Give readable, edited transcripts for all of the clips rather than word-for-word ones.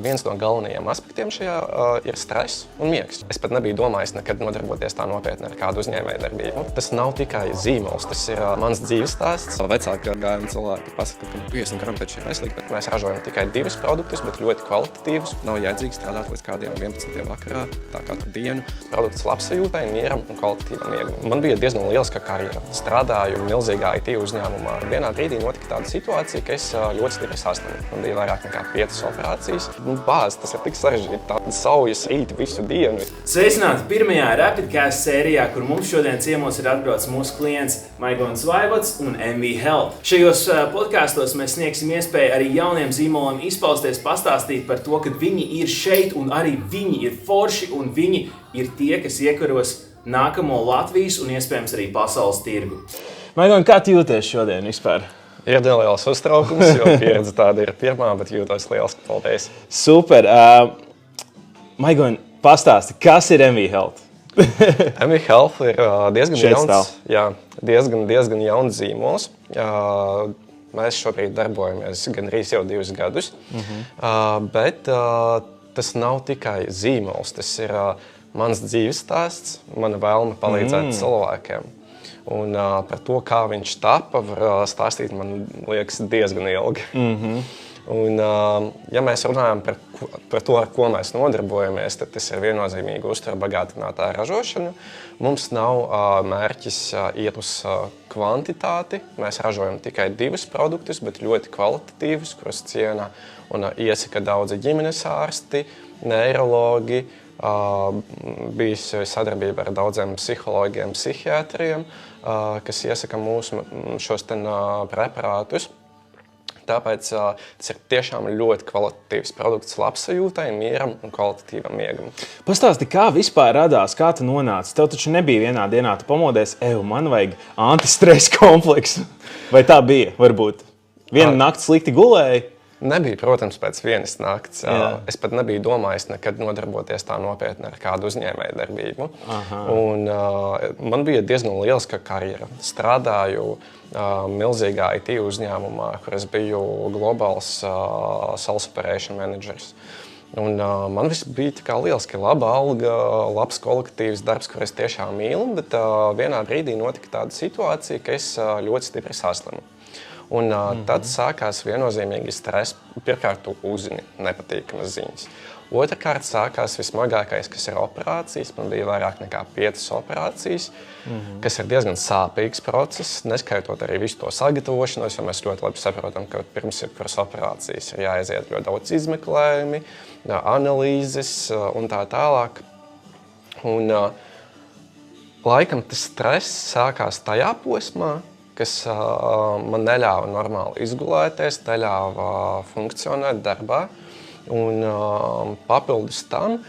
viens no galvenajiem aspektiem šajā ir stress un miegs. Es pat nebiju domājis nekad nodarboties tā nopietni ar kādu uzņēmējdarbību. Tas nav tikai zīmols, tas ir mans dzīves stāsts. Vecāki gājumi cilvēki pasaka, ka 50 gramu taču ir aizliegt, bet mēs ražojam tikai 2 produktus, bet ļoti kvalitatīvus. Nav jēdzīgi strādāt līdz kādiem 11. vakarā, tā katru dienu. Produkts labsajūtai, mieram un kvalitatīvam miegam. Man bija diezgan lieliska karjera. Strādāju milzīgā IT uzņēmumā. Vienā brīdī notika tāda situācija, ka es ļoti stipri saslimu. Man bija vairāk nekā 5 operācijas. Bāz, tas ir tik sarežģīti, tāda saujas rīti visu dienu. Sveicināti pirmajā Rapidcast sērijā, kur mums šodien ciemos ir atbraucis mūsu klients Maigons Vaivods un MV Health. Šajos podkastos mēs sniegsim iespēju arī jauniem zīmoliem izpausties, pastāstīt par to, ka viņi ir šeit un arī viņi ir forši un viņi ir tie, kas iekaros nākamo Latvijas un iespējams arī pasaules tirgu. Maigon, kā tu jūties šodien vispār? Ir neliels uztraukums, jo pieredze tāda ir pirmā, bet jūtos lieliski. Paldies. Super. Maigon, pastāsti, kas ir MV Health? MV Health ir diezgan jauns zīmols. Mēs šobrīd darbojamies gandrīz jau 2 gadus, bet tas nav tikai zīmols, tas ir mans dzīves stāsts, mana vēlme palīdzēt cilvēkiem. Un par to, kā viņš tapa, var stāstīt, man liekas, diezgan ilgi. Un, ja mēs runājam par to, ar ko mēs nodarbojamies, tad tas ir viennozīmīgi uzturbagātinātā ražošana. Mums nav mērķis iet uz kvantitāti. Mēs ražojam tikai 2 produktus, bet ļoti kvalitatīvus, kurus ciena un iesaka daudzi ģimenes ārsti, neirologi, bijusi sadarbība ar daudziem psihologiem, psihiatriem, kas iesaka mūsu šos preparātus. Tāpēc tas ir tiešām ļoti kvalitatīvs produkts labsajūtai, mieram un kvalitatīvam miegam. Pastāsti, kā vispār radās, kā tu nonāci? Tev taču nebija vienā dienā, tu pamodies, man vajag antistresa kompleksu. Vai tā bija, varbūt? Vienu nakti slikti gulēji? Nebija, protams, pēc vienas nakts. Es pat nebiju domājis nekad nodarboties tā nopietni ar kādu uzņēmējdarbību. Un man bija diezgan lieliska karjera. Strādāju milzīgā IT uzņēmumā, kur es biju globāls sales operation managers. Un man viss bija tā kā lieliski, laba alga, labs kolektīvs darbs, kur es tiešām mīlu, bet vienā brīdī notika tāda situācija, ka es ļoti stipri saslimu. Un tad sākās viennozīmīgi stress. Pirmkārt, tu uzzini nepatīkamas ziņas. Otrakārt, sākās vismagākais, kas ir operācijas. Man bija vairāk nekā 5 operācijas, kas ir diezgan sāpīgs process, neskaitot arī visu to sagatavošanos, jo mēs ļoti labi saprotam, ka pirms jebkuras operācijas ir jāaiziet ļoti daudz izmeklējumi, analīzes un tā tālāk. Un laikam tas stress sākās tajā posmā, kas man neļāva normāli izgulēties, neļāva funkcionēt darbā. Un papildus tam,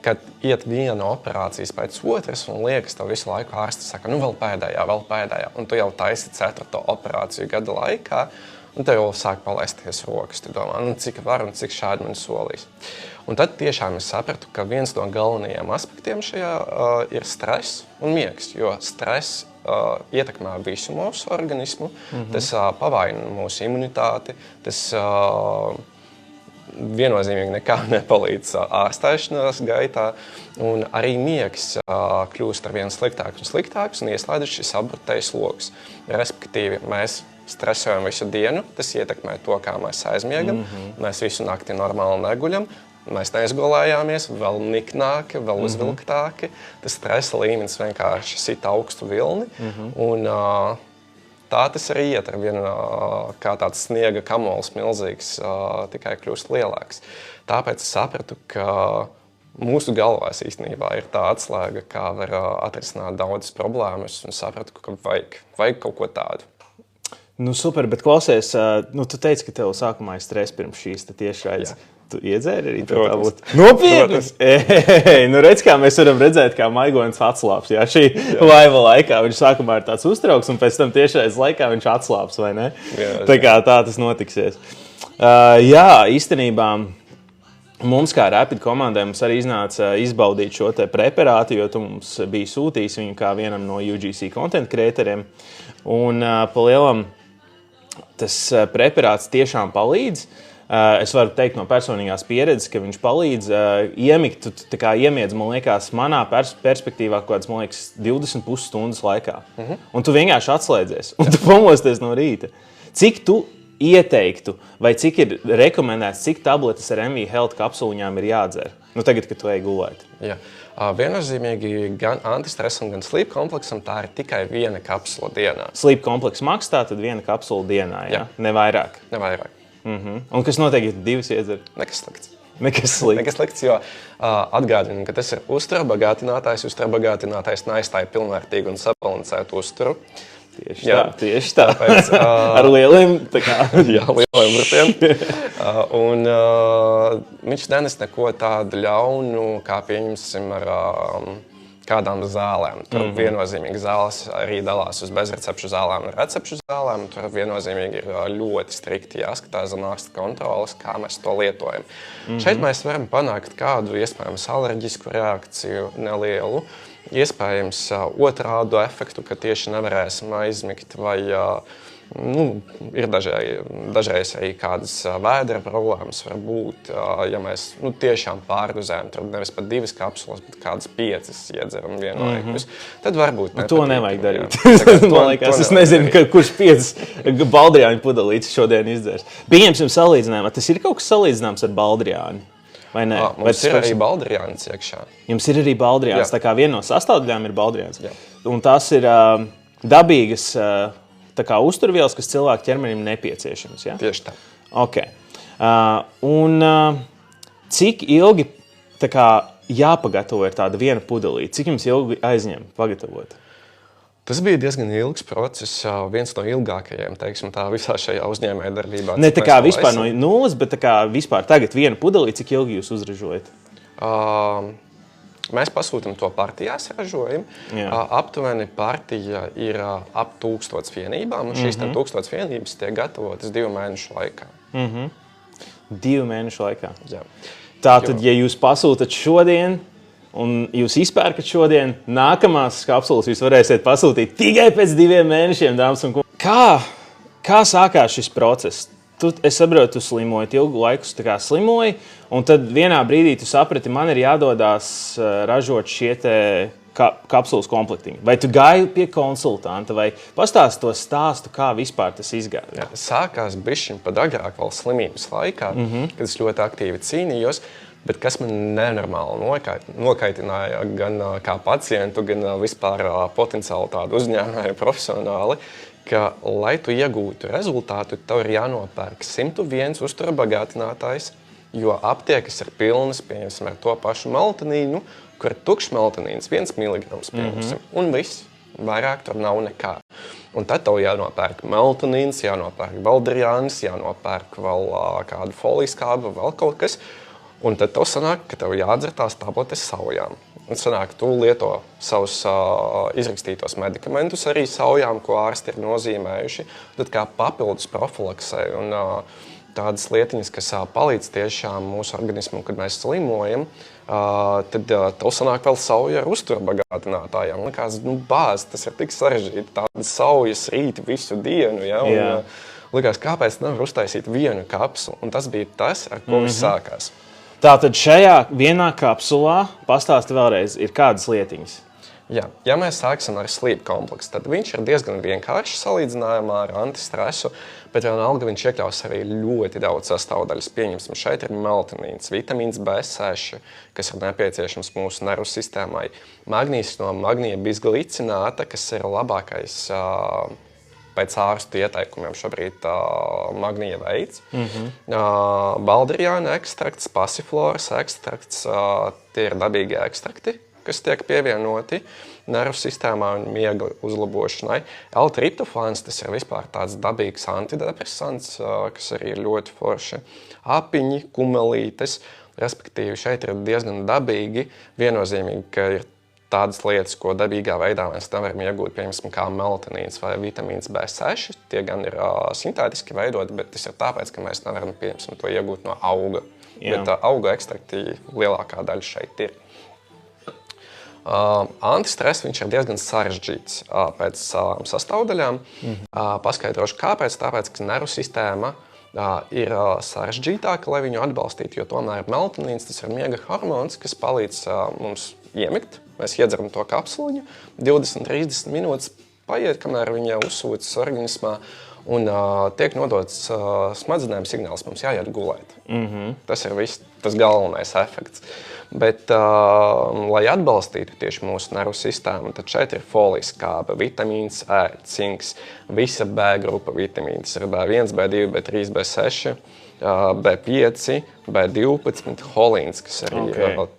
kad iet viena operācijas pēc otras un liekas, tev visu laiku ārsti saka, vēl pēdējā. Un tu jau taisi 4. operāciju gada laikā, un tev jau sāk palaisties rokas. Tu domā, cik var un cik šādi man solīs. Un tad tiešām es sapratu, ka viens no galvenajiem aspektiem šajā ir stress un miegs, jo stress ietekmē visu mūsu organismu, tas pavaina mūsu imunitāti, tas viennozīmīgi nekā nepalīdz ārstēšanās gaitā, un arī miegs kļūst ar vien sliktāks un sliktāks, un ieslēdzas šis apburtais loks. Respektīvi, mēs stresojam visu dienu, tas ietekmē to, kā mēs aizmiegam, mēs visu nakti normāli neguļam, mēs neizgulējāmies, vēl niknāki, vēl uzvilktāki. Tas stresa līmenis vienkārši sit augstu vilni. Un tā tas arī iet ar vienu, kā tāds sniega kamols milzīgs, tikai kļūst lielāks. Tāpēc es sapratu, ka mūsu galvās īstenībā ir tā atslēga, kā var atrisināt daudzas problēmas, un sapratu, ka vajag kaut ko tādu. Super, bet klausies, tu teici, ka tev sākumā ir stress pirms šīs tiešraides. Tu iedzēri arī to tā būt? Nopietni! Redz, kā mēs varam redzēt, kā Maigons atslāps. Šī laiva laikā viņš sākumā ir tāds uztrauks, un pēc tam tiešreiz laikā viņš atslāps, vai ne? Tā kā tā tas notiksies. Īstenībā mums kā Rapid komandai mums arī iznāca izbaudīt šo te preparātu, jo tu mums biji sūtījis viņu kā vienam no UGC content creatoriem. Un pa lielam tas preparāts tiešām palīdz. Es varu teikt no personīgās pieredzes, ka viņš palīdz iemigt. Tu tā kā iemiedz, man liekas, manā perspektīvā kaut kādas, man liekas, 20 pusstundas laikā. Un tu vienkārši atslēdzies, un tu pamosties no rīta. Cik tu ieteiktu, vai cik ir rekomendēts, cik tabletes ar MV Health kapsuliņām ir jādzer? Nu, tagad, kad tu ej gulēt. Jā. Viennozīmīgi gan antistresam, gan sleep kompleksam tā ir tikai viena kapsula dienā. Sleep kompleks maksā, tad viena kapsula dienā, jā? Ne vairāk? Ne vairāk. Un kas notiek, ja tu divas iedzer? Nekas slikts. Nekas slikts, jo atgādinu, ka tas ir uzturabagātinātājs. Uzturabagātinātājs neaizstāja pilnvērtīgu un sabalansētu uzturu. Tieši tā. Tāpēc, ar lieliem, lieliem burtiem. Un viņš nenes neko tādu ļaunu, kā pieņemsim ar kādām zālēm. Tur viennozīmīgi zāles arī dalās uz bezrecepšu zālēm un recepšu zālēm. Tur viennozīmīgi ir ļoti strikti jāskatās zem ārsta kontroles, kā mēs to lietojam. Šeit mēs varam panākt kādu iespējams alerģisku reakciju nelielu. Iespējams otrādu efektu, ka tieši nevarēsim aizmigt, vai ir dažreiz arī kādas vēdera problēmas var būt, ja mēs tiešām pārdozējam, tad nevis pat 2 kapsulas, bet kādas 5 iedzeram vienlaikus. Tad varbūt nepatīk. To nevajag darīt. Man liekas, es nezinu, kurš 5 baldriāņu pudelītes šodien izdzers. Pieņemsim salīdzinājumā. Tas ir kaut kas salīdzināms ar baldriāni? Vai ne? Mums ir arī baldriāns iekšā. Jums ir arī baldriāns. Tā kā viena no sastāvdaļām ir baldriāns. Un tās ir dabīgas tā kā uzturvielas, kas cilvēku ķermenim nepieciešamas. Ja? Tieši tā. Okay. Un cik ilgi tā kā jāpagatavo ir tāda viena pudelīte? Cik jums ilgi aizņem pagatavot? Tas bija diezgan ilgs process, viens no ilgākajiem, teiksim tā, visā šajā uzņēmējdarbībā. Ne tā kā vispār no nulles, bet tā kā vispār tagad viena pudelīte, cik ilgi jūs uzražojat? Mēs pasūtam to partijās ražojam. Aptuveni partija ir ap 1000 vienībām, un šīs 1000 vienības tiek gatavotas 2 mēnešu laikā. 2 mēnešu laikā? Jā. Tātad, ja jūs pasūtat šodien, un jūs izpērkat šodien, nākamās kapsulas jūs varēsiet pasūtīt tikai pēc 2 mēnešiem, dāmas un kungi. Kā sākās šis process? Es saprotu, tu slimoji, ilgu laiku slimoji, un tad vienā brīdī tu saprati, man ir jādodās ražot šie te kapsulas komplektiņi. Vai tu gāji pie konsultanta, vai pastāsti to stāstu, kā vispār tas izgāja? Sākās bišķiņ pat agrāk vēl slimības laikā, kad es ļoti aktīvi cīnījos. Bet kas man nenormāli nokaitināja gan kā pacientu, gan vispār potenciāli tādu uzņēmēju profesionāli, ka, lai tu iegūtu rezultātu, tev ir jānopērk 101 uzturabagātinātājs, jo aptiekas ir pilnas, pieņemsim, ar to pašu meltonīnu, kur ir tukšs meltonīns, 1 miligrams, pieņemsim, un viss. Vairāk tur nav nekā. Un tad tev jānopērk meltonīns, jānopērk baldriāns, jānopērk vēl kādu folijas kābu, vēl kaut kas. Un tad tev sanāk, ka tev jādzer tās tabletes saujām. Un sanāk, tu lieto savus izrakstītos medikamentus arī saujām, ko ārsti ir nozīmējuši. Tad kā papildus profilaksei un tādas lietiņas, kas palīdz tiešām mūsu organismam, kad mēs slimojam, tad tev sanāk vēl sauja ar uzturbagātinātājiem. Likās, bāz, tas ir tik sarežģīti, tādas saujas rīti visu dienu, ja? Un likās, kāpēc nevar uztaisīt vienu kapsulu? Un tas bija tas, ar ko viss sākās. Tātad šajā vienā kapsulā, pastāsti vēlreiz, ir kādas lietiņas? Jā, ja mēs sāksim ar sleep kompleksu, tad viņš ir diezgan vienkāršs salīdzinājumā ar antistresu, bet vienalga viņš iekļaus arī ļoti daudz sastāvdaļas. Pieņemsim, šeit ir meltonīns, vitamīns B6, kas ir nepieciešams mūsu nervu sistēmai, magnīzs no magnija bisglicināta, kas ir labākais pēc ārstu ieteikumiem šobrīd magnija veids. Baldriāna ekstrakts, pasifloras ekstrakts, tie ir dabīgie ekstrakti, kas tiek pievienoti nervu sistēmā un miega uzlabošanai. L-triptofāns, tas ir vispār tāds dabīgs antidepresants, kas arī ir ļoti forši. Apiņi, kumelītes, respektīvi šeit ir diezgan dabīgi, viennozīmīgi, ka ir tādas lietas, ko dabīgā veidā mēs nevaram iegūt, piemēram, kā meltonīns vai vitamīns B6. Tie gan ir sintētiski veidoti, bet tas ir tāpēc, ka mēs nevaram, piemēram, to iegūt no auga. Jā. Bet auga ekstrakti lielākā daļa šeit ir. Antistress viņš ir diezgan sarežģīts pēc savām sastāvdaļām. Paskaidrošu, kāpēc. Tāpēc, ka nervu sistēma ir sarežģītāka, lai viņu atbalstītu, jo tomēr melatonīns tas ir miega hormons, kas palīdz mums iemigt. Mēs iedzeram to kapsuliņu, 20-30 minūtes paiet, kamēr viņa uzsūcas organismā un tiek nodots smadzenēm signāls, mums jāiet gulēt. Tas ir viss, tas galvenais efekts. Bet, lai atbalstītu tieši mūsu nervu sistēmu, tad šeit ir folijas skābe, vitamīns E, cinks, visa B grupa vitamīni. Tas ir B1, B2, B3, B6, B5, B12, holīns, kas ir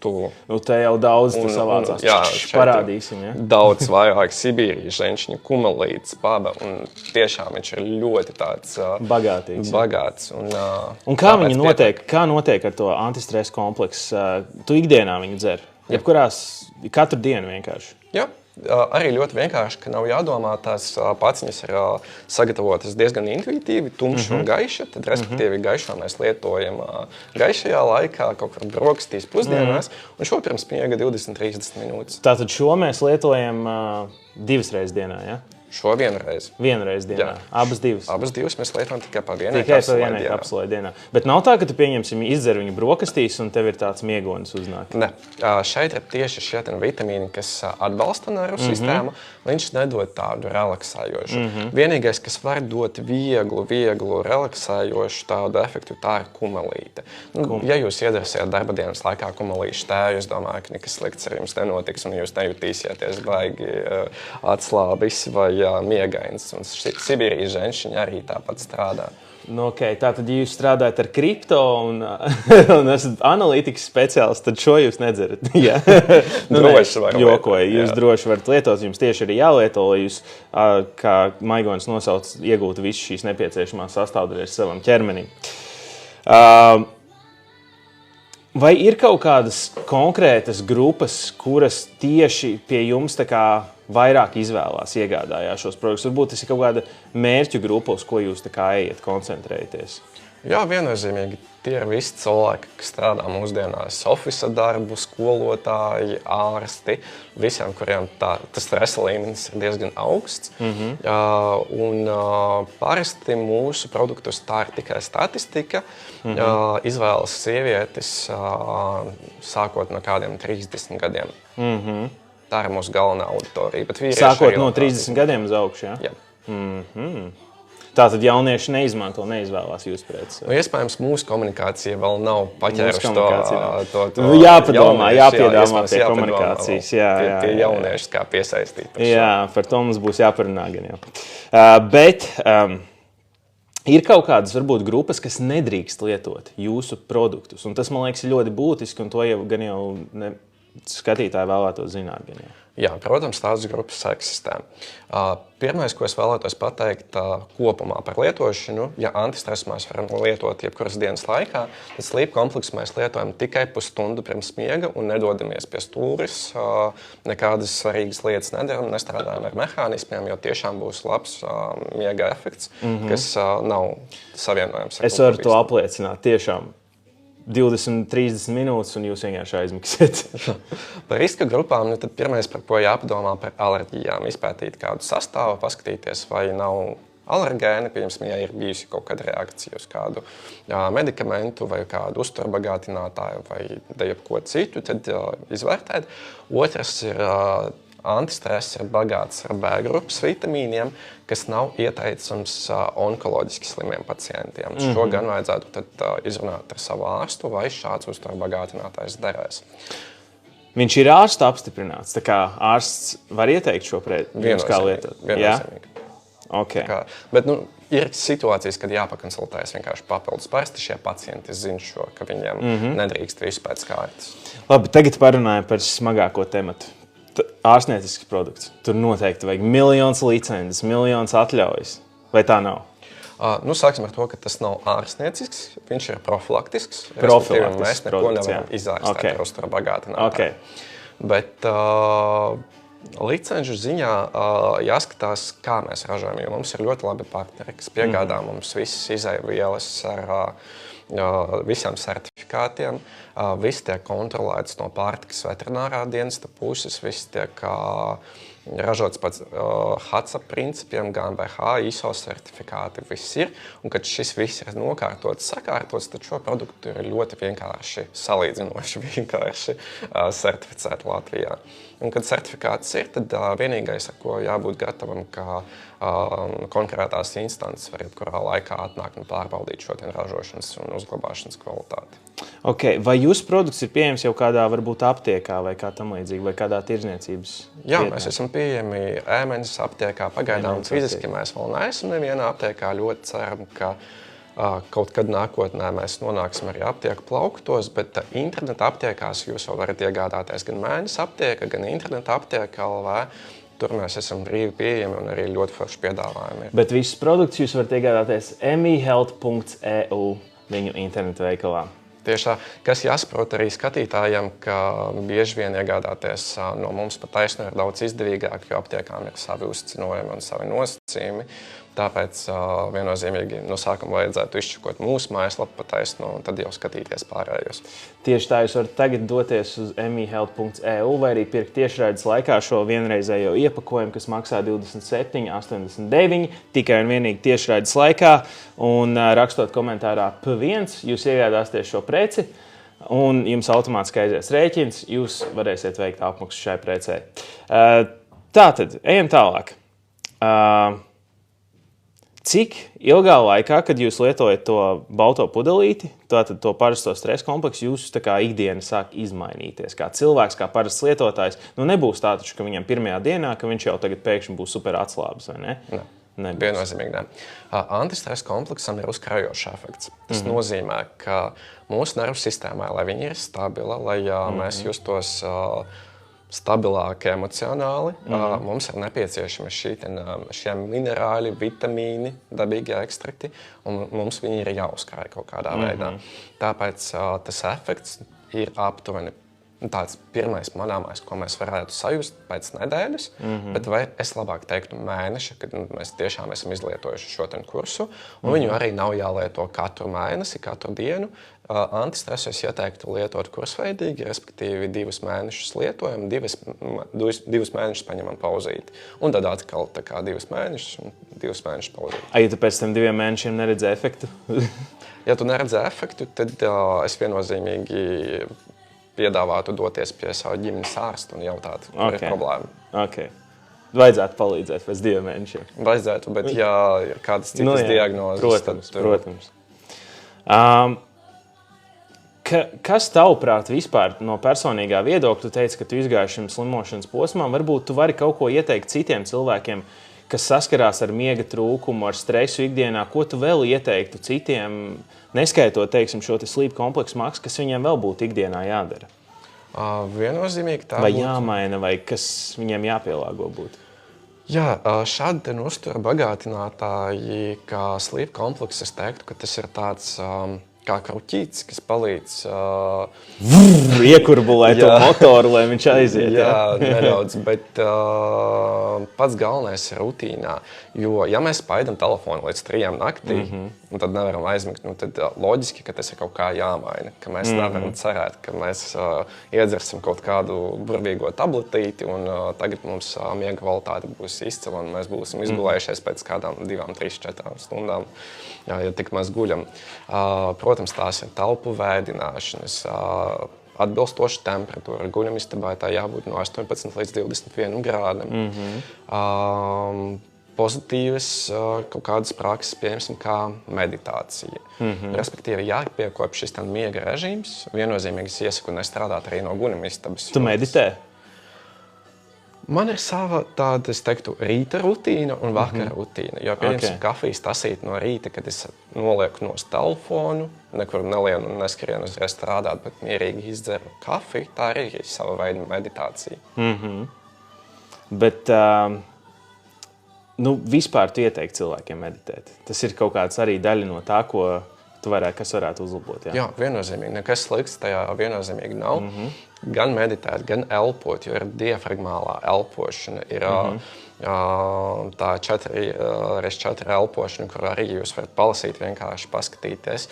tuvu. Nu, te jau daudz tu savācās. Jā, parādīsim, ja? Daudz vairāk Sibīrijas ženšņu, kumelītes, paba, un tiešām viņš ir ļoti tāds bagāts. Un kā viņi notiek, kā notiek ar to antistresa kompleksu? Tu ikdienā viņu dzer? Katru dienu vienkārši? Jā. Arī ļoti vienkārši, ka nav jādomā, tās paciņas ir sagatavotas diezgan intuitīvi, tumša un gaiša. Tad, respektīvi, gaišo mēs lietojam gaišajā laikā, kaut kur brokastīs pusdienās, un šo pirms miega 20-30 minūtes. Tātad šo mēs lietojam 2 reizes dienā, ja? Šo vienreiz. Vienreiz dienā. Jā. Abas divas mēs lietojam tikai pa vienai kapsulai dienā. Bet nav tā, ka tu pieņemsim izdzer viņu brokastīs un tev ir tāds miegonis uznāk? Ne. Šeit ir tieši šie vitamīni, kas atbalsta nervu sistēmu. Viņš nedod tādu relaksējošu. Vienīgais, kas var dot vieglu relaksējošu tādu efektu, tā ir kumelīte. Ja jūs iedarsiet darba dienas laikā kumelīšu tēju, es domāju, ka nekas slikts ar jums nenotiks un jūs nejutīsieties baigi atslābis vai miegains. Un Sibīrijas ženšņi arī tāpat strādā. Nu, tātad, ja jūs strādājat ar kripto un esat analītikas speciālists, tad šo jūs nedzerat. Droši varat. Jokoju, jūs droši varat lietot, jums tieši arī jālieto, lai jūs, kā Maigonis nosauc, iegūtu visas šīs nepieciešamās sastāvdaļas savam ķermenim. Vai ir kaut kādas konkrētas grupas, kuras tieši pie jums tā kā vairāk izvēlās, iegādājās šos produktus? Varbūt tas ir kaut kāda mērķu grupa, uz ko jūs tā kā ejat, koncentrējaties? Jā, viennozīmīgi. Tie ir visi cilvēki, kas strādā mūsdienās ofisa darbu, skolotāji, ārsti, visiem, kuriem tas stresa līmenis ir diezgan augsts. Parasti mūsu produktus tā ir tikai statistika. Izvēlas sievietes sākot no kādiem 30 gadiem. Tā ir mūsu galvenā auditorija. Sākot no 30 gadiem uz augšu, jā? Jā. Tātad jaunieši neizvēlās jūsu preces? Iespējams, mūsu komunikācija vēl nav paķēruši to jāpadomā pie komunikācijas. Pie jaunieši, kā piesaistīt. Jā, par to mums būs jāparunā gan jau. Bet ir kaut kādas, varbūt, grupas, kas nedrīkst lietot jūsu produktus. Un tas, man liekas, ir ļoti būtiski, un to jau gan jau skatītāji vēlētos zināt. Gan jau. Jā, protams, tādas grupas eksistē. Pirmais, ko es vēlētos pateikt kopumā par lietošanu, ja antistresu mēs varam lietot jebkuras dienas laikā, tad sleep kompleksu mēs lietojam tikai pusstundu pirms miega un nedodamies pie stūres, nekādas svarīgas lietas nedaram, nestrādājam ar mehānismiem, jo tiešām būs labs miega efekts, kas nav savienojams ar Es varu to apliecināt, tiešām. 20-30 minūtes, un jūs vienkārši aizmiksiet. Par riska grupām, tad pirmais, par ko jāpadomā, par alerģijām. Izpētīt kādu sastāvu, paskatīties, vai nav alergēni, piemēram, ja ir bijusi kaut kāda reakcija uz kādu medikamentu vai kādu uzturbagātinātāju vai jebko citu, tad izvērtēt. Otrs ir antistress ir bagāts ar B grupas vitamīniem, kas nav ieteicams onkoloģiski slimiem pacientiem. Šo gan vajadzētu tad izrunāt ar savu ārstu, vai šāds uzturbagātinātājs derēs. Viņš ir ārsta apstiprināts, tā kā ārsts var ieteikt šo jums kā lietot? Viennozīmīgi. Okay. Bet ir situācijas, kad jāpakonsultējas vienkārši papildus. Parasti šie pacienti zina šo, ka viņiem nedrīkst visu pēc kārtas. Labi, tagad parunājam par smagāko tematu. Ārstniecisks produkts. Tur noteikti vajag miljonus licences, miljonus atļaujas. Vai tā nav? Sāksim ar to, ka tas nav ārstniecisks, viņš ir profilaktisks. Mēs neko nevaram izārstēt ar uzturbagātinātāju. Bet licenču ziņā jāskatās, kā mēs ražojam, jo mums ir ļoti labi partneri, kas piegādā mums visas izēvielas ar visiem certifikātiem. viss tiek kontrolēts no pārtikas veterinārā dienesta puses, viss tiek ražots pēc HACCP principiem, GmbH, ISO certifikāti, viss ir. Un, kad šis viss ir nokārtots, sakārtots, tad šo produktu ir ļoti vienkārši, salīdzinoši vienkārši certificēt Latvijā. Un, kad certifikāts ir, tad vienīgais, ar ko jābūt gatavam, ka konkrētās instances var jebkurā laikā atnākt un pārbaudīt šo ražošanas un uzglabāšanas kvalitāti. Okay. Vai jūsu produkts ir pieejams jau kādā varbūt aptiekā vai kā tam līdzīgi, vai kādā tirzniecības Jā, vietnē? Mēs esam pieejami ēmeņas aptiekā. Pagaidām fiziski mēs vēl neesam nevienā aptiekā. Ļoti ceram, ka kaut kad nākotnē mēs nonāksim arī aptieku plauktos, bet interneta aptiekās jūs jau varat iegādāties gan mēnes aptieka, gan interneta aptieka LV. Tur mēs esam brīvi pieejami un arī ļoti forši piedāvājumi. Bet visus produktus jūs varat iegādāties mehealth.eu viņu internetu veikalā. Tieši tā, kas jāsaprot arī skatītājiem, ka bieži vien iegādāties no mums pat taisno ir daudz izdevīgāk, jo aptiekām ir savi uzcinojumi un savi nosacījumi. Tāpēc viennozīmīgi no sākuma vajadzētu izčakot mūsu mājaslapu pa taisno un tad jau skatīties pārējos. Tieši tā, jūs varat tagad doties uz mehealth.eu vai arī pirkt tiešraides laikā šo vienreizējo iepakojumu, kas maksā 27,89 tikai un vienīgi tiešraides laikā. Un rakstot komentārā P1, jūs iegādāsieties šo preci un jums automātiski aizies rēķins, jūs varēsiet veikt apmaksu šai precei. Tātad, ejam tālāk. Cik ilgā laikā, kad jūs lietojat to balto pudelīti, tātad to parasto stresa kompleksu, jūs tā kā ikdiena sāk izmainīties? Kā cilvēks, kā parasts lietotājs, nebūs tā taču, ka viņam pirmajā dienā, ka viņš jau tagad pēkšņi būs super atslābis, vai ne? Ne. Viennozīmīgi ne. Antistresa kompleksam ir uzkrājošs efekts. Tas nozīmē, ka mūsu nervu sistēmai, lai viņi ir stabila, lai mēs justos stabilāki emocionāli, mums ir nepieciešami šie minerāļi, vitamīni, dabīgie ekstrakti, un mums viņi ir jāuzkrāj kaut kādā veidā. Tāpēc tas efekts ir aptuveni tāds pirmais manāmais, ko mēs varētu sajust pēc nedēļas, bet vai es labāk teiktu mēneša, kad mēs tiešām esam izlietojuši šo kursu, un viņu arī nav jālieto katru mēnesi, katru dienu. Antistresu es ieteiktu lietot kursveidīgi, respektīvi 2 mēnešus lietojam, 2 mēnešus paņemam pauzīti. Un tad atkal 2 mēnešus un 2 mēnešus pauzīti. Ja tu pēc tam 2 mēnešiem neredzi efektu? Ja tu neredzi efektu, tad es viennozīmīgi piedāvātu doties pie savu ģimenes ārstu un jautāt, kur ir problēma. Okay. Vajadzētu palīdzēt pēc 2 mēnešiem. Vajadzētu, bet ja ir kādas citas diagnozes, protams. Kas tavuprāt vispār no personīgā viedokļa, tu teici, ka tu izgāji šim slimošanas posmām, varbūt tu vari kaut ko ieteikt citiem cilvēkiem, kas saskarās ar miega trūkumu, ar stresu ikdienā, ko tu vēl ieteiktu citiem, neskaitot, teiksim, šo sleep kompleksu maksu, kas viņiem vēl būtu ikdienā jādara? Viennozīmīgi tā vai jāmaina, vai kas viņiem jāpielāgo būtu? Jā, šādi uztura bagātinātāji, kā sleep komplekss, es teiktu, ka tas ir tāds kā kruķītis, kas palīdz iekurbulēt to motoru, lai viņš aiziet. Jā, nedaudz, bet pats galvenais ir rutīnā. Jo, ja mēs spaidam telefonu līdz 3 naktī, un tad nevaram aizmigt, tad loģiski, ka tas ir kaut kā jāmaina. Ka mēs nevaram cerēt, ka mēs iedzersim kaut kādu burvīgo tabletīti, un tagad mums miega kvalitāte būs izcila, un mēs būsim izgulējušies pēc kādām 2, 3, 4 stundām, ja tik maz guļam. Protams, tās ir telpu vēdināšanas, atbilstoša temperatūra. Guļamistabai tā jābūt no 18 līdz 21 grādam. Pozitīvas kaut kādas prakses, piemēram, kā meditācija. Respektīvi, jāpiekop šis miega režīms. Viennozīmīgi es iesaku nestrādāt arī no guļamistabas. Tu meditē? Man ir sava tāda, es teiktu, rīta rutīna un vakara rutīna. Jo, piemēram, kafijas tasīt no rīta, kad es nolieku nost telefonu, nekur nelienu un neskrienu uzreiz strādāt, bet mierīgi izdzeru kafiju, tā arī ir sava veida meditācija. Bet vispār tu ieteikti cilvēkiem meditēt. Tas ir kaut kāds arī daļa no tā, kas varētu uzlabot. Jā, viennozīmīgi. Nekas slikts tajā viennozīmīgi nav. Gan meditēt, gan elpot, jo ir diafragmālā elpošana, ir tā 4x4 elpošana, kur arī jūs varat palasīt, vienkārši paskatīties.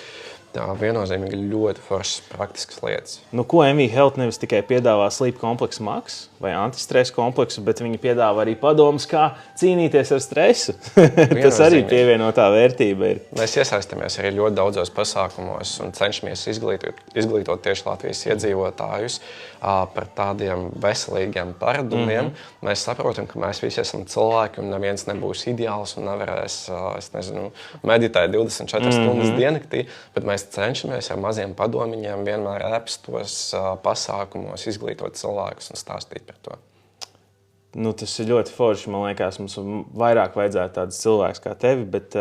Tā viennozīmīgi ļoti foršas praktiskas lietas. Nu, ko MV Health nevis tikai piedāvā Sleep Complex Max vai antistresa kompleksu, bet viņi piedāvā arī padomus, kā cīnīties ar stresu. Tas arī pievienotā vērtība ir. Mēs iesaistamies arī ļoti daudzos pasākumos un cenšamies izglītot tieši Latvijas iedzīvotājus par tādiem veselīgiem paradumiem. Mēs saprotam, ka mēs visi esam cilvēki un neviens nebūs ideāls un nevarēs, meditēt 24 stundas diennaktī, bet mēs cenšamies ar maziem padomiņiem vienmēr ēpstos pasākumos izglītot cilvēkus un stāstīt par to. Nu, tas ir ļoti forši. Man liekas, mums vairāk vajadzētu tādus cilvēkus kā tevi, bet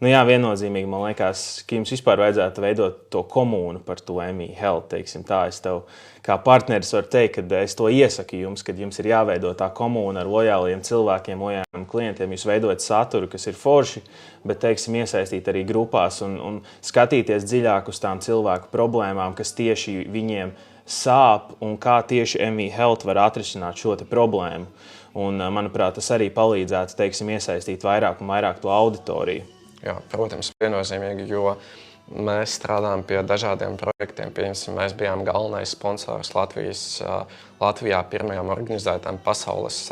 viennozīmīgi man liekas, ka jums vispār vajadzētu veidot to komūnu par to MV Health. Teiksim, tā es tev kā partneris varu teikt, ka es to iesaku jums, kad jums ir jāveido tā komūna ar lojāliem cilvēkiem, lojāliem klientiem. Jūs veidojat saturu, kas ir forši, bet, teiksim, iesaistīt arī grupās un skatīties dziļāk uz tām cilvēku problēmām, kas tieši viņiem sāp un kā tieši MV Health var atrisināt šo problēmu. Un, manuprāt, tas arī palīdzētu, teiksim, iesaistīt vairāk un vairāk to auditoriju. Jā, protams, viennozīmīgi, jo mēs strādājam pie dažādiem projektiem. Piemēram, mēs bijām galvenais sponsors Latvijā pirmajam organizētam pasaules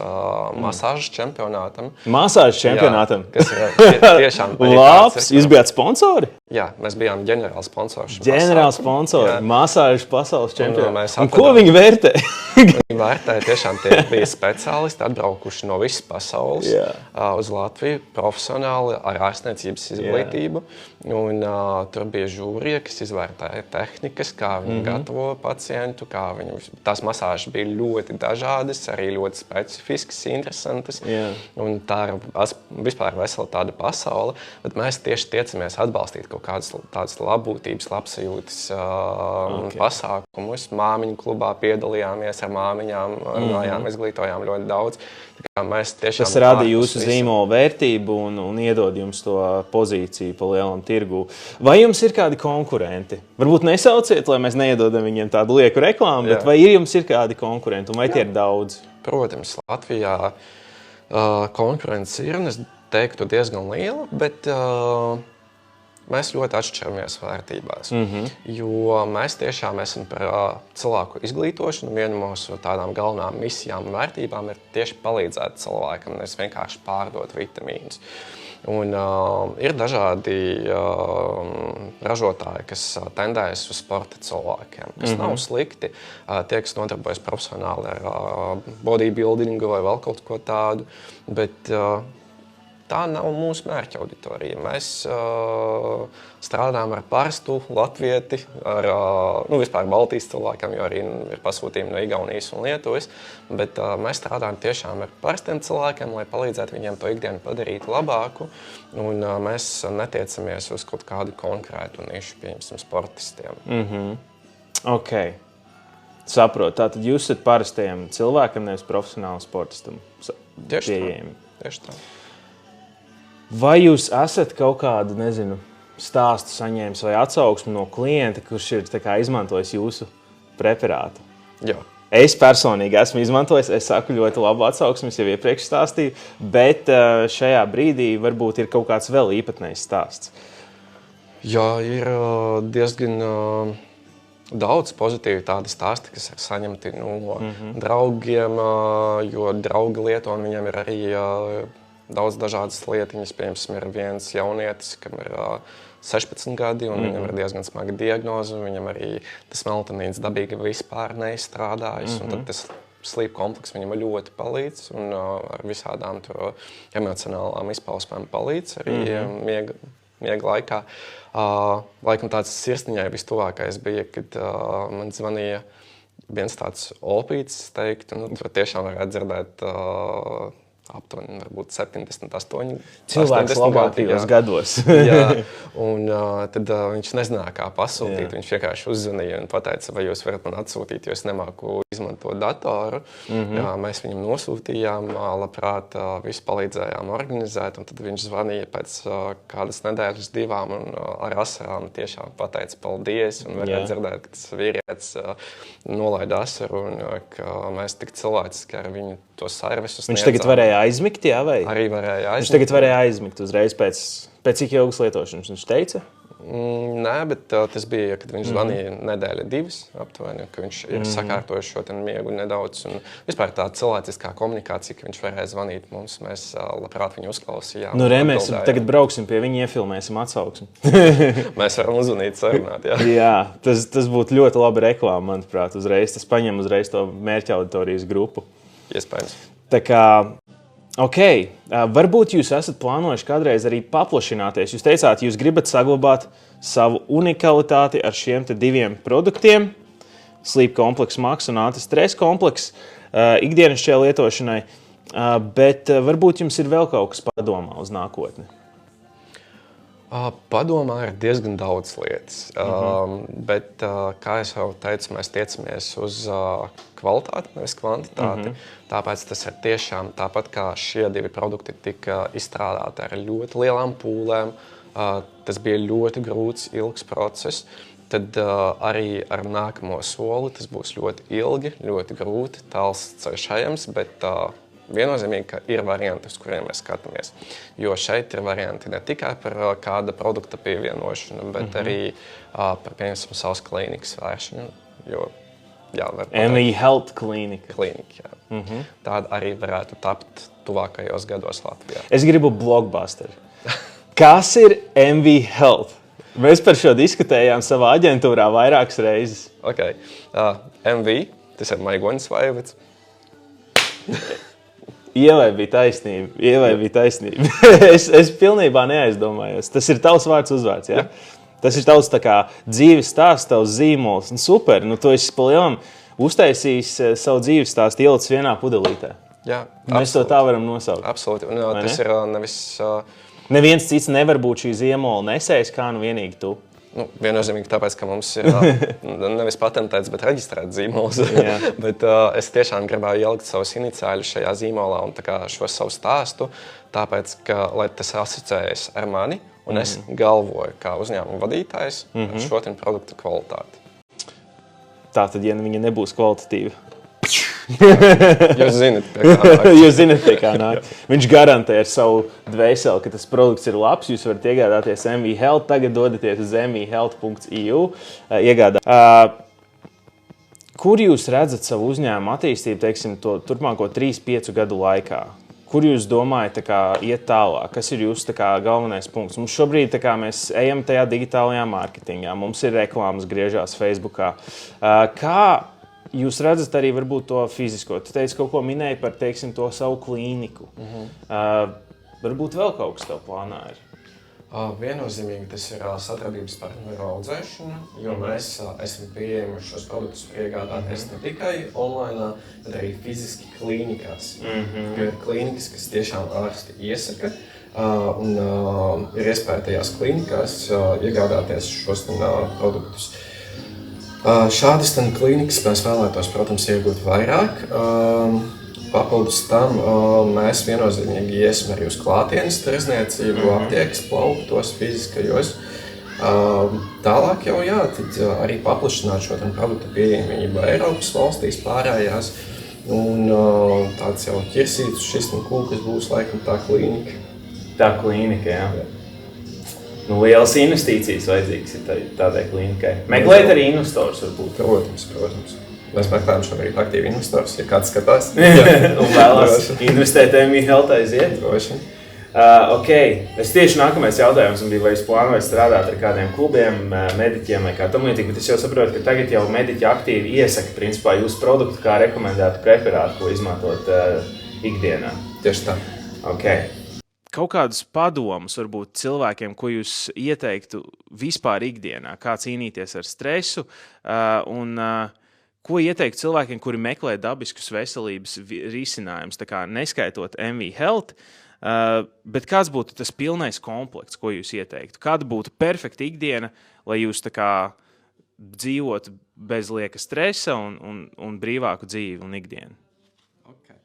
masāžas čempionātam. Masāžas čempionātam? Jā, kas ir tiešām labs! Jūs bijāt sponsori? Jā, mēs bijām ģenerāli sponsori. Ģenerāli sponsori, masāžas pasaules čempionātam. Un ko viņi vērtē? Viņi vērtē tiešām tie bija speciālisti, atbraukuši no visas pasaules uz Latviju profesionāli ar ārstniecības izglītību. Un tur bija žūrija, kas izvērtēja tehnikas, kā viņi gatavo pacientu, kā viņi... Tās masāžas bija ļoti dažādas, arī ļoti specifiskas, interesantas. Un tā ir vispār vesela tāda pasaule. Bet mēs tieši tiecamies atbalstīt kaut kādas tādas labbūtības, labsajūtas pasākumus. Māmiņu klubā piedalījāmies ar māmiņām, runājām, izglītojām ļoti daudz. Tas rada jūsu zīmola vērtību un iedod jums to pozīciju pa lielam tirgu. Vai jums ir kādi konkurenti? Varbūt nesauciet, lai mēs neiedodam viņiem tādu lieku reklāmu, bet vai jums ir kādi konkurenti un vai tie ir daudz? Protams, Latvijā konkurence ir, un es teiktu diezgan liela, bet mēs ļoti atšķiramies vērtībās. Jo mēs tiešām esam par cilvēku izglītošanu. Viena no mūsu tādām galvenām misijām un vērtībām ir tieši palīdzēt cilvēkam, nevis vienkārši pārdot vitamīnus. Un ir dažādi ražotāji, kas tendējas uz sporta cilvēkiem, kas nav slikti. Tie, kas nodarbojas profesionāli ar bodybuildingu vai vēl kaut ko tādu, bet tā nav mūsu mērķa auditorija. Mēs strādājam ar parastu latvieti, ar vispār Baltijas cilvēkiem, jo arī ir pasūtījumi no Igaunijas un Lietuvas, bet mēs strādājam tiešām ar parastiem cilvēkiem, lai palīdzētu viņiem to ikdienu padarīt labāku, un mēs netiecamies uz kaut kādu konkrētu nišu, piemēram, sportistiem. Ok. Saprotu. Tātad jūs esat parastajiem cilvēkam, nevis profesionālam sportistam pieejami. Tieši tā. Vai jūs esat kaut kādu, stāstu saņēmis vai atsauksmi no klienta, kurš ir izmantojis jūsu preparātu? Jā. Es personīgi esmu izmantojis, es saku ļoti labu atsauksmi, es jau iepriekš stāstīju, bet šajā brīdī varbūt ir kaut kāds vēl īpatnējs stāsts. Jā, ir diezgan daudz pozitīvi tādi stāsti, kas ir saņemti no draugiem, jo draugi lieto un viņiem ir arī daudz dažādas lietiņas. Piemēram, ir viens jaunietis, kam ir 16 gadi, un viņam ir diezgan smaga diagnoze. Viņam arī tas melatonīns dabīgi vispār neizstrādājas, un tad tas Sleep Complex viņam ļoti palīdz, un ar visādām emocionālām izpausmēm palīdz arī miega laikā. Laikam tāds sirsniņai vistuvākais bija, kad man zvanīja viens tāds opītis, teiktu, tur tiešām varētu dzirdēt aptuveni varbūt 78. Cilvēks labākajos gados. Jā, un tad viņš nezināja, kā pasūtīt. Viņš vienkārši uzzvanīja un pateica, vai jūs varat man atsūtīt, jo es nemāku izmantot datoru. Jā, mēs viņam nosūtījām, labprāt visu palīdzējām organizēt, un tad viņš zvanīja pēc kādas nedēļas, 2 un ar asarām tiešām pateica paldies, un varēja dzirdēt, ka tas vīrietis nolaida asaru, un ka mēs tik cilvēciski ar viņu to servisu sniedzām. Viņš tagad varēja aizmigt, jā, vai? Arī varēja aizmigt. Viņš tagad varēja aizmigt uzreiz pēc cik ilgas lietošanas viņš teica? Nē, bet tas bija, kad viņš zvanīja nedēļa 2 aptuveni, ka viņš ir sakārtojis šo miegu nedaudz. Un vispār tā cilvēciskā komunikācija, ka viņš varēja zvanīt mums, mēs labprāt viņu uzklausījām. Nu, mēs tagad brauksim pie viņa, iefilmēsim atsauksmi. Mēs varam uzvanīt, sarunāt, jā. Jā, tas būtu ļoti laba reklāma, manuprāt, uzreiz. Tas paņem uzreiz to mērķa auditorijas grupu. Iespējams. Tā kā... Ok, varbūt jūs esat plānojuši kādreiz arī paplašināties. Jūs teicāt, jūs gribat saglabāt savu unikalitāti ar šiem 2 produktiem. Sleep kompleks Max un antistress kompleks ikdienas šajā lietošanai. Bet varbūt jums ir vēl kaut kas padomā uz nākotni? Padomā ir diezgan daudz lietas, bet, kā jau teicu, mēs tiecamies uz kvalitāti, nevis kvantitāti. Tāpēc tas ir tiešām tāpat, kā šie 2 produkti tika izstrādāti ar ļoti lielām pūlēm. Tas bija ļoti grūts, ilgs process. Tad arī ar nākamo soli tas būs ļoti ilgi, ļoti grūti, tāls ceļš ejams, bet viennozīmīgi, ka ir varianti, uz kuriem mēs skatāmies. Jo šeit ir varianti ne tikai par kāda produkta pievienošanu, bet arī par, piemēram, savas klīnikas vēršanu. Jo, jā, MV Health klīnika. Klīnika, jā. Tāda arī varētu tapt tuvākajos gados Latvijā. Es gribu blockbuster. Kas ir MV Health? Mēs par šo diskutējām savā aģentūrā vairākas reizes. Okay. MV, tas ir maigoņas vaivads. Ievai bija taisnība. es pilnībā neaizdomājos. Tas ir tavs vārds uzvārds, jā? Tas ir tavs tā kā dzīves stāsts, tavs zīmols. Super, tu esi pa lielam uztaisījis savu dzīves stāstu ielicis vienā pudelītē. Jā, mēs to tā varam nosaukt. Absolūti. Un, tas ir nevis... Neviens cits nevar būt šī zīmola nesējs, kā vienīgi tu. Viennozīmīgi tāpēc, ka mums ir nevis patentēts, bet reģistrēts zīmols. Bet es tiešām gribēju ielikt savus iniciāļus šajā zīmolā un šo savu stāstu, tāpēc, ka, lai tas asociējas ar mani, un es galvoju kā uzņēmuma vadītājs ar šo produktu kvalitāti. Tātad, ja viņa nebūs kvalitatīva. Jūs zināt, pie kā nāk. Viņš garantē ar savu dvēseli, ka tas produkts ir labs. Jūs varat iegādāties MV Health. Tagad dodaties uz mvhealth.eu. Kur jūs redzat savu uzņēmumu attīstību, teiksim, to turpmāko 3-5 gadu laikā? Kur jūs domājat iet tālāk? Kas ir jūsu galvenais punkts? Mums šobrīd mēs ejam tajā digitālajā mārketingā. Mums ir reklāmas griežās Facebookā. Kā jūs redzat arī varbūt to fizisko? Tu teici, kaut ko minēji par, teiksim, to savu klīniku. Varbūt vēl kaut kas tev plānā ir? Viennozīmīgi tas ir sadarbības partneru audzēšana, jo mēs esam pieejami šos produktus iegādāties ne tikai online, bet arī fiziski klīnikās. Ir klīnikas, kas tiešām ārsti iesaka, un ir iespēja tajās klīnikās iegādāties šos produktus. Šādas klīnikas mēs vēlētos, protams, iegūt vairāk. Papildus tam mēs viennozīmīgi iesim arī uz klātienes tirzniecību, aptiekas plauktos, fiziskajos. Tālāk jau tad arī paplašināt šo produktu pieejamību Eiropas valstīs pārējās. Un tāds jau ķirsīts šis kūkas būs laikam tā klīnika. Tā klīnika, jā. Lielas investīcijas vajadzīgas ir tādai klīnikai. Meklēt arī investors varbūt. Protams. Mēs meklējam šobrīd aktīvi investors, ja kāds skatās. Un vēlas investēt MV Health aiziet. Droši. Ok, es tieši nākamais jautājums bija, vai jūs plānojat strādāt ar kādiem klubiem, mediķiem vai kā tam līdzīgi, bet es jau saprotu, ka tagad jau mediķi aktīvi iesaka, principā, jūsu produktu kā rekomendētu preparātu, ko izmantot ikdienā. Tieši tā. Ok. Kaut kādus padomus varbūt cilvēkiem, ko jūs ieteiktu vispār ikdienā, kā cīnīties ar stresu un ko ieteikt cilvēkiem, kuri meklē dabiskus veselības risinājumus, tā kā neskaitot MV Health, bet kāds būtu tas pilnais komplekts, ko jūs ieteiktu? Kāda būtu perfekta ikdiena, lai jūs tā kā dzīvotu bez lieka stresa un brīvāku dzīvi un ikdienu? Okay.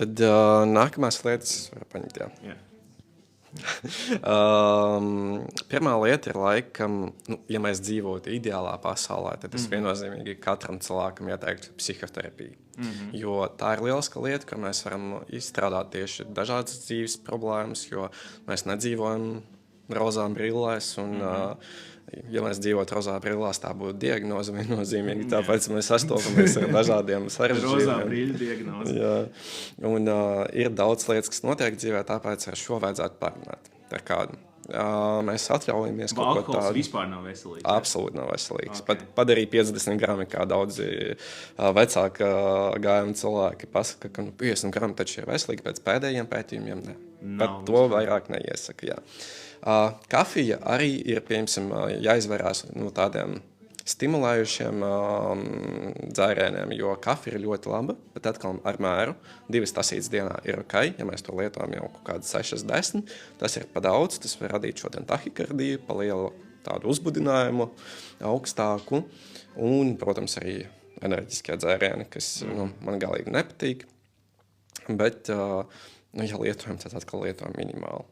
Tad nākamās lietas var paņemt, jā. Yeah. Pirmā lieta ir laikam, ja mēs dzīvotu ideālā pasaulē, tad es viennozīmīgi katram cilvēkam ieteiktu psihoterapiju. Jo tā ir lieliska lieta, ka mēs varam izstrādāt tieši dažādas dzīves problēmas, jo mēs nedzīvojam rozā brillēs. Un, ja mēs dzīvotu rozā brillēs, tā būtu diagnoze viennozīmīgi. Tāpēc mēs sastopamies ar dažādiem sarežģījumiem. Rozā brīļu diagnoze. Jā. Un ir daudz lietas, kas notiek dzīvē, tāpēc ar šo vajadzētu parunāt ar kādu. Mēs atļaujamies kaut ko tādu. Alkohols vispār nav veselīgs. Absolūti nav veselīgs. Okay. Pat arī 50 grami, kā daudzi vecāki gājumi cilvēki pasaka, ka 50 grami taču ir veselīgi pēc pēdējiem pētījumiem. Ne. Pat to vairāk neiesaka. Jā. Kafija arī ir, piemēram, jāizvairās no tādiem stimulējušiem dzērieniem, jo kafija ir ļoti laba, bet atkal ar mēru 2 tasītes dienā ir ok, ja mēs to lietojam jau kaut kādas 6-10, tas ir pa daudz, tas var radīt šo tahikardiju, pa lielu tādu uzbudinājumu, augstāku, un, protams, arī enerģiskie dzērieni, kas man galīgi nepatīk, bet, ja lietojam, tad atkal lietojam minimāli.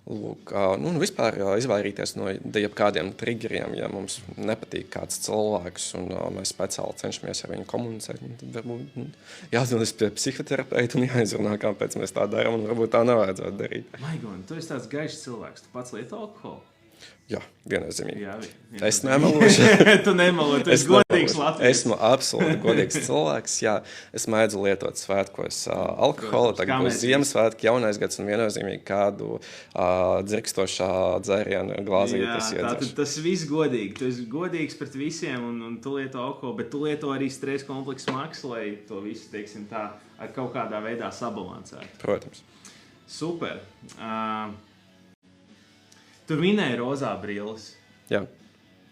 Lūk, vispār izvairīties no jebkādiem triggeriem, ja mums nepatīk kāds cilvēks un mēs speciāli cenšamies ar viņu komunicēt, tad varbūt jāatdodas pie psihoterapeita un jāizrunā, kāpēc mēs tā darām, un varbūt tā nevajadzētu darīt. Maigon, tu esi tāds gaišs cilvēks, tu pats lieto alkoholu? Jā, viennozīmīgi. Jā, es nemelošu. Tu nemelo, tu esi godīgs Latvijas. Esmu absolūti godīgs cilvēks. Jā, es mēdzu lietot svētkos alkoholu, tagad būs Ziemassvētki, jaunais gads un viennozīmīgi kādu dzirkstošā dzērienu glāzīti. Tātad tas viss godīgi. Tu esi godīgs pret visiem un tu lieto alkoholu, bet tu lieto arī stresa kompleksu maksu, lai to visu, teiksim tā, ar kaut kādā veidā sabalansētu. Protams. Super. Tu minēji rozā brilles. Jā.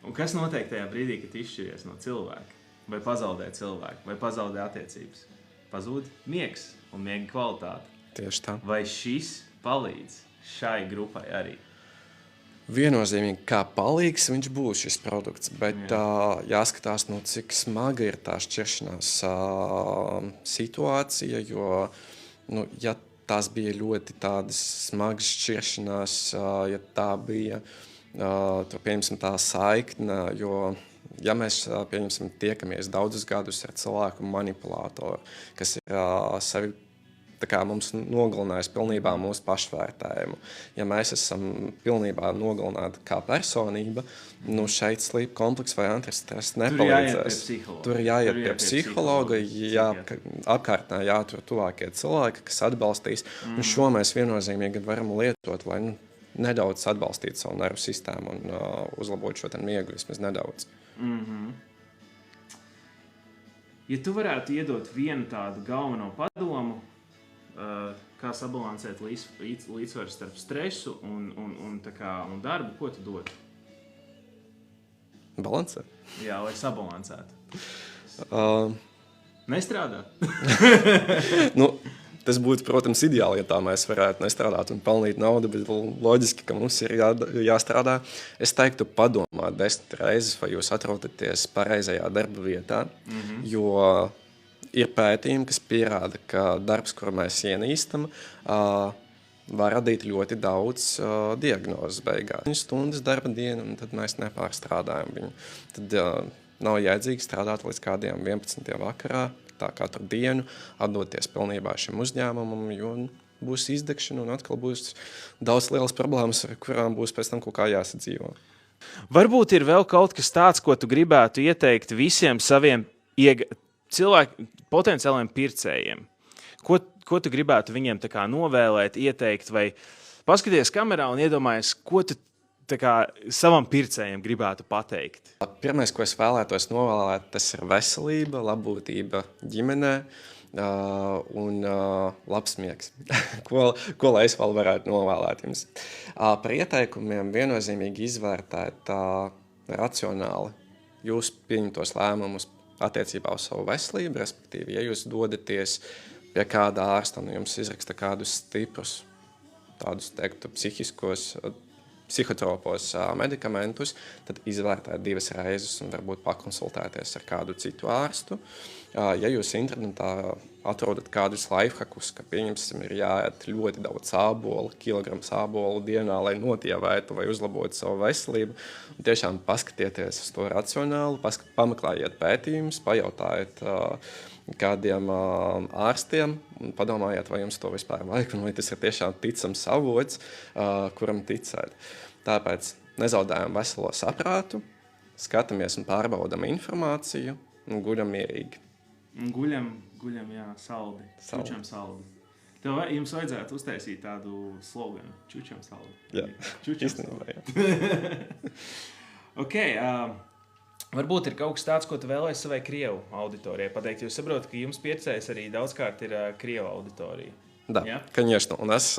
Un kas notiek tajā brīdī, kad izšķiries no cilvēka? Vai pazaudē cilvēku? Vai pazaudē attiecības? Pazūd miegs un miega kvalitāte. Tieši tā. Vai šis palīdz šai grupai arī? Viennozīmīgi, kā palīgs viņš būs šis produkts, bet jāskatās, cik smaga ir tā šķiršanās situācija, jo, ja tās bija ļoti tādas smagas šķiršanās, ja tā bija, pieņemsim, tā saikne, jo, ja mēs, pieņemsim, tiekamies daudzus gadus ar cilvēku manipulātoru, kas ir sevi tā kā mums nogalinājis pilnībā mūsu pašvērtējumu. Ja mēs esam pilnībā nogalināti kā personība, šeit sleep kompleks vai antistress nepalīdzēs. Tur jāiet pie psihologa, apkārtnē jātur tuvākie cilvēki, kas atbalstīs. Un šo mēs viennozīmīgi varam lietot, lai nedaudz atbalstītu savu nervu sistēmu un uzlabot šo miegu vismaz nedaudz. Ja tu varētu iedot vienu tādu galveno padomu, kā sabalansēt līdzsvaru starp stresu un darbu, ko tu dod? Balansēt? Jā, lai sabalansētu. Nestrādāt? Tas būtu, protams, ideāli, ja tā mēs varētu nestrādāt un pelnīt naudu, bet loģiski, ka mums ir jāstrādā. Es teiktu padomāt 10 reizes, vai jūs atrodaties pareizajā darba vietā, jo ir pētījumi, kas pierāda, ka darbs, kuru mēs ienīstam, var radīt ļoti daudz diagnozes beigās. 1 stundas darba diena, un tad mēs nepārstrādājam viņu. Tad nav jēdzīgi strādāt līdz kādiem 11. vakarā, tā katru dienu, atdoties pilnībā šim uzņēmumam, jo būs izdegšana un atkal būs daudz lielas problēmas, ar kurām būs pēc tam kaut kā jāsadzīvo. Varbūt ir vēl kaut kas tāds, ko tu gribētu ieteikt visiem saviem cilvēku potenciāliem pircējiem. Ko tu gribētu viņiem novēlēt, ieteikt, vai paskaties kamerā un iedomājies, ko tu savam pircējiem gribētu pateikt? Pirmais, ko es vēlētos novēlēt, tas ir veselība, labbūtība ģimenē un labs miegs. ko lai es vēl varētu novēlēt jums? Par ieteikumiem viennozīmīgi izvērtēt racionāli jūs pieņemtos lēmumus attiecībā uz savu veselību, respektīvi, ja jūs dodaties pie kāda ārsta un jums izraksta kādus stiprus, tādus, teiktu, psihotropos medikamentus, tad izvērtēt 2 reizes un varbūt pakonsultēties ar kādu citu ārstu. Ja jūs internetā atrodat kādus lifehackus, ka, pieņemsim, ir jāēd ļoti daudz ābolu, kilograms ābolu dienā, lai notievētu vai uzlabotu savu veselību. Un tiešām paskatieties uz to racionāli, pameklējiet pētījumus, pajautājiet kādiem ārstiem un padomājiet, vai jums to vispār vajag, un vai tas ir tiešām ticams avots, kuram ticēt. Tāpēc nezaudējam veselo saprātu, skatāmies un pārbaudam informāciju un guļam mierīgi. Guļam, jā, saldi. Čučam saldi. Jums vajadzētu uztaisīt tādu sloganu. Čučam saldi. Jā, īstenībā, jā. Varbūt ir kaut kas tāds, ko tu vēlēsi savai Krievu auditorijai pateikt. Jūs saprotat, ka jums pieredzējis arī daudzkārt ir Krievu auditorija. Да, конечно. У нас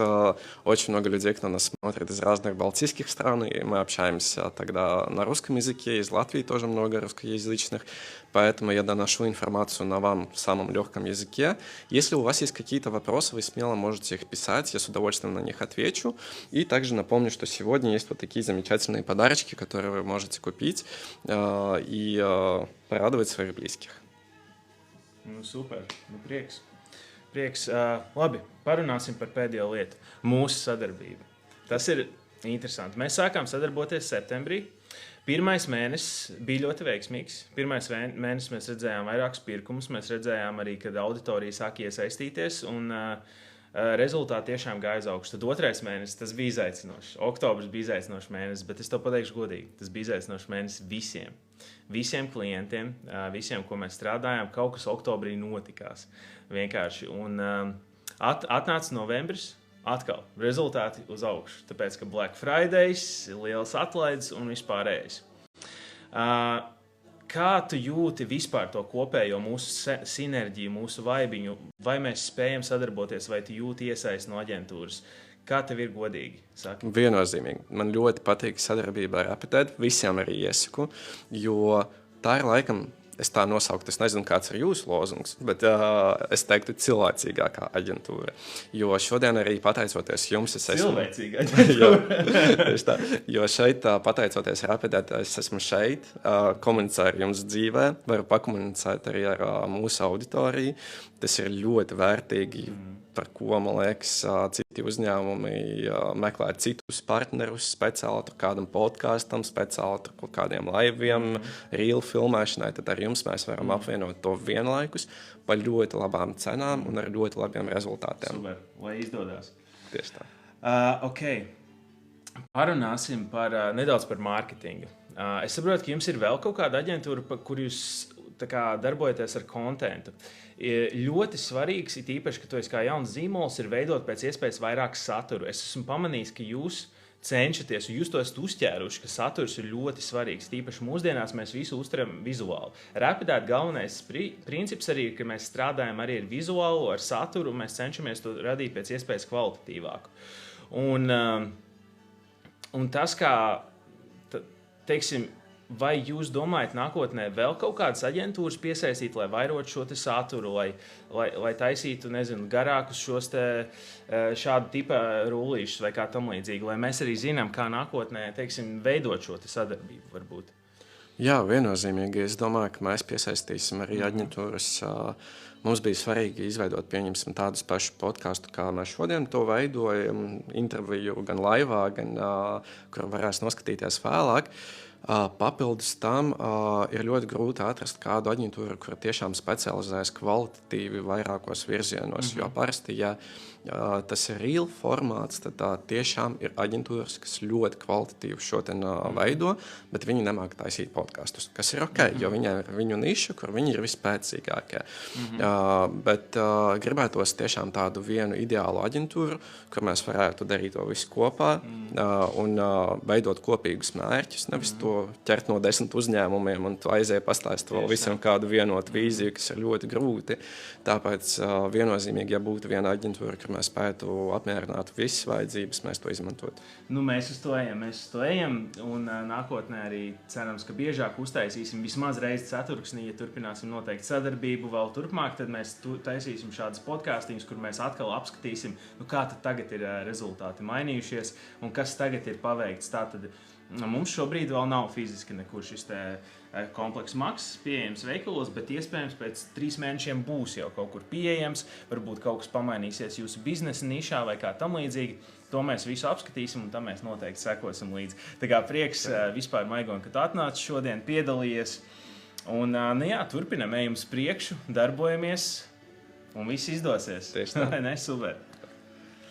очень много людей, кто нас смотрит из разных балтийских стран, и мы общаемся тогда на русском языке, из Латвии тоже много русскоязычных, поэтому я доношу информацию на вам в самом легком языке. Если у вас есть какие-то вопросы, вы смело можете их писать, я с удовольствием на них отвечу. И также напомню, что сегодня есть вот такие замечательные подарочки, которые вы можете купить и порадовать своих близких. Ну, супер, ну, prieks. Labi, parunāsim par pēdējo lietu. Mūsu sadarbība. Tas ir interesanti. Mēs sākām sadarboties septembrī. Pirmais mēnesis bija ļoti veiksmīgs. Pirmais mēnesis mēs redzējām vairākus pirkumus. Mēs redzējām arī, kad auditorija sāk iesaistīties. Un rezultāti tiešām gāja uz augšu. Tad otrais mēnesis tas bija izaicinošs. Oktobris bija izaicinošs mēnesis, bet es to pateikšu godīgi. Tas bija izaicinošs mēnesis visiem. Visiem klientiem, visiem, ko mēs strādājām, kaut kas oktobrī notikās. Vienkārši. Un atnāca novembris, atkal rezultāti uz augšu. Tāpēc, ka Black Fridays, liels atlaides un vispārējais. Kā tu jūti vispār to kopējo mūsu sinerģiju, mūsu vaibiņu? Vai mēs spējam sadarboties, vai tu jūti iesaist no aģentūras? Kā tev ir godīgi? Saki? Viennozīmīgi. Man ļoti patīk sadarbība ar Apetēt. Visiem arī iesaku, jo tā ir laikam, es tā nosaukt, es nezinu, kāds ir jūsu lozungs, bet es teiktu cilvēcīgākā aģentūra. Jo šodien arī pateicoties jums, es esmu... Cilvēcīga aģentūra. Jā, jo šeit, pateicoties ar Apetēt, es esmu šeit, komunicēju ar jums dzīvē, varu pakomunicēt arī ar mūsu auditoriju. Tas ir ļoti vērtīgi. Par ko, man liekas, citi uzņēmumi meklē citus partnerus, speciāli kādam podkastam, speciāli kaut kādiem laiviem, reel filmēšanai. Tad ar jums mēs varam apvienot to vienlaikus par ļoti labām cenām un ar ļoti labiem rezultātiem. Super, lai izdodas. Tieši tā. Parunāsim nedaudz par mārketingu. Es saprotu, ka jums ir vēl kaut kāda aģentūra, kur jūs darbojaties ar kontentu. Ļoti svarīgs, it īpaši, ka tu esi kā jauns zīmols, ir veidot pēc iespējas vairāk saturu. Es esmu pamanījis, ka jūs cenšaties, un jūs to esat uzķēruši, ka saturs ir ļoti svarīgs. Tīpaši mūsdienās mēs visu uztveram vizuāli. Rapidēt galvenais princips arī ir, ka mēs strādājam arī ar vizuālu, ar saturu, un mēs cenšamies to radīt pēc iespējas kvalitatīvāku. Un tas, kā, teiksim, vai jūs domājat nākotnē vēl kaut kādas aģentūras piesaistīt, lai vairotu šo te saturu, lai taisītu, nezinu, garākus šos te šādu tipa rullīšus vai kā tam līdzīgi, lai mēs arī zinām, kā nākotnē, teiksim, veidot šo te sadarbību varbūt? Jā, viennozīmīgi. Es domāju, ka mēs piesaistīsim arī aģentūras. Mums bija svarīgi izveidot, pieņemsim, tādus pašu podcastu, kā mēs šodien to veidojam, interviju gan laivā, gan kur varēs noskatīties vēlāk. Papildus tam ir ļoti grūti atrast kādu aģentūru, kur tiešām specializējas kvalitatīvi vairākos virzienos. Jo parasti, ja tas ir reel formāts, tad tiešām ir aģentūras, kas ļoti kvalitatīvi šo veido, bet viņi nemāk taisīt podkastus, kas ir ok, jo viņiem ir viņu niša, kur viņi ir vispēcīgākie. Bet gribētos tiešām tādu vienu ideālu aģentūru, kur mēs varētu darīt to visu kopā un veidot kopīgus mērķus, nevis to ķert no 10 uzņēmumiem un tu aizēji pastāst vēl visiem kādu vienotu vīziju, kas ir ļoti grūti. Tāpēc viennozīmīgi, ja būtu viena aģentūra, kur mēs spētu apmierināt visas vajadzības, mēs to izmantot. Nu, mēs uz to ejam, un nākotnē arī cerams, ka biežāk uztaisīsim vismaz reizi ceturksnī, ja turpināsim noteikti sadarbību vēl turpmāk, tad mēs taisīsim šādas podkāstīņas, kur mēs atkal apskatīsim, kā tad tagad ir rezultāti mainījušies un kas tagad ir paveikts. Tātad Mums šobrīd vēl nav fiziski nekur šis komplekss maksas pieejams veikalos, bet iespējams pēc 3 mēnešiem būs jau kaut kur pieejams. Varbūt kaut kas pamainīsies jūsu biznesa nišā vai kā tam līdzīgi. To mēs visu apskatīsim un tam mēs noteikti sekosim līdzi. Tā kā prieks vispār, Maigon, ka tu atnāci šodien, piedalījies. Un jā, turpinam, ejam uz priekšu, darbojamies un viss izdosies. Tieši tā. Ne, super.